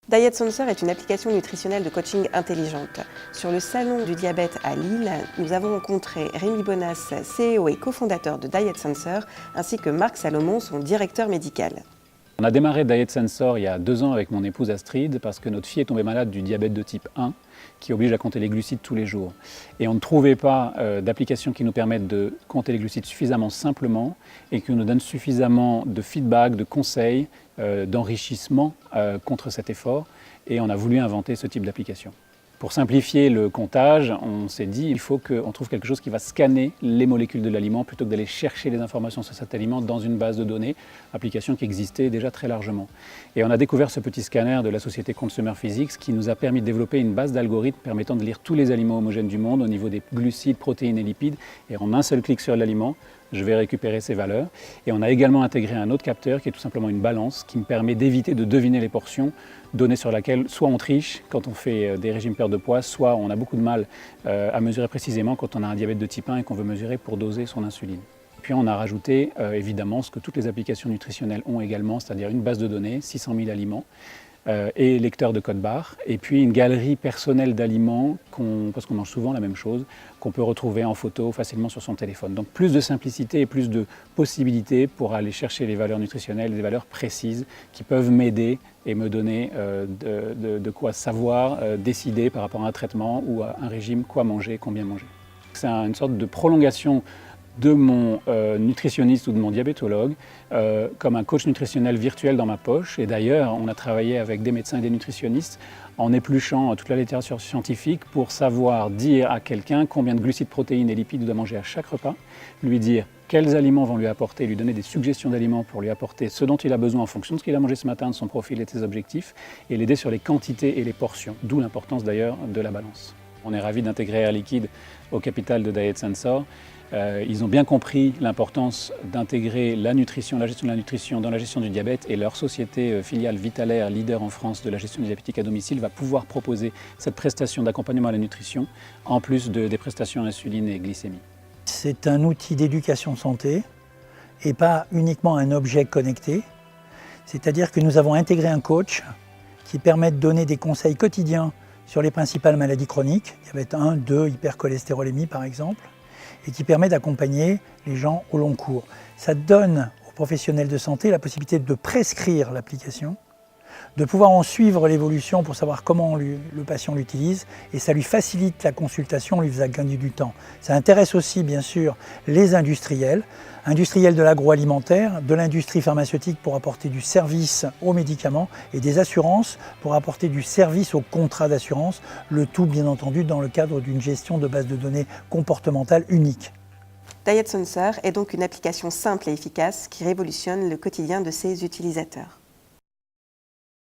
Diet Sensor est une application nutritionnelle de coaching intelligente. Sur le salon du diabète à Lille, nous avons rencontré Rémi Bonas, CEO et cofondateur de Diet Sensor, ainsi que Marc Salomon, son directeur médical. On a démarré Diet Sensor il y a 2 ans avec mon épouse Astrid parce que notre fille est tombée malade du diabète de type 1 qui oblige à compter les glucides tous les jours. Et on ne trouvait pas d'application qui nous permette de compter les glucides suffisamment simplement et qui nous donne suffisamment de feedback, de conseils, d'enrichissement contre cet effort. Et on a voulu inventer ce type d'application. Pour simplifier le comptage, on s'est dit qu'il faut qu'on trouve quelque chose qui va scanner les molécules de l'aliment plutôt que d'aller chercher les informations sur cet aliment dans une base de données, application qui existait déjà très largement. Et on a découvert ce petit scanner de la société Consumer Physics qui nous a permis de développer une base d'algorithmes permettant de lire tous les aliments homogènes du monde au niveau des glucides, protéines et lipides. Et en un seul clic sur l'aliment, je vais récupérer ces valeurs. Et on a également intégré un autre capteur qui est tout simplement une balance qui me permet d'éviter de deviner les portions, données sur laquelle soit on triche quand on fait des régimes perte de poids, soit on a beaucoup de mal à mesurer précisément quand on a un diabète de type 1 et qu'on veut mesurer pour doser son insuline. Puis on a rajouté évidemment ce que toutes les applications nutritionnelles ont également, c'est-à-dire une base de données, 600 000 aliments, et lecteur de code barre, et puis une galerie personnelle d'aliments, parce qu'on mange souvent la même chose, qu'on peut retrouver en photo facilement sur son téléphone. Donc plus de simplicité et plus de possibilités pour aller chercher les valeurs nutritionnelles, des valeurs précises qui peuvent m'aider et me donner de quoi savoir décider par rapport à un traitement ou à un régime, quoi manger, combien manger. C'est une sorte de prolongation de mon nutritionniste ou de mon diabétologue comme un coach nutritionnel virtuel dans ma poche. Et d'ailleurs, on a travaillé avec des médecins et des nutritionnistes en épluchant toute la littérature scientifique pour savoir dire à quelqu'un combien de glucides, protéines et lipides il doit manger à chaque repas, lui dire quels aliments vont lui apporter, lui donner des suggestions d'aliments pour lui apporter ce dont il a besoin en fonction de ce qu'il a mangé ce matin, de son profil et de ses objectifs, et l'aider sur les quantités et les portions, d'où l'importance d'ailleurs de la balance. On est ravis d'intégrer Air Liquide au capital de Diet Sensor. Ils ont bien compris l'importance d'intégrer la nutrition, la gestion de la nutrition dans la gestion du diabète, et leur société filiale Vitalaire, leader en France de la gestion du diabétique à domicile, va pouvoir proposer cette prestation d'accompagnement à la nutrition en plus des prestations insuline et glycémie. C'est un outil d'éducation santé et pas uniquement un objet connecté. C'est-à-dire que nous avons intégré un coach qui permet de donner des conseils quotidiens sur les principales maladies chroniques, diabète 1, 2, hypercholestérolémie par exemple, et qui permet d'accompagner les gens au long cours. Ça donne aux professionnels de santé la possibilité de prescrire l'application, de pouvoir en suivre l'évolution pour savoir comment le patient l'utilise, et ça lui facilite la consultation, lui faisant gagner du temps. Ça intéresse aussi bien sûr les industriels de l'agroalimentaire, de l'industrie pharmaceutique pour apporter du service aux médicaments et des assurances pour apporter du service aux contrats d'assurance, le tout bien entendu dans le cadre d'une gestion de base de données comportementale unique. Diet Sensor est donc une application simple et efficace qui révolutionne le quotidien de ses utilisateurs.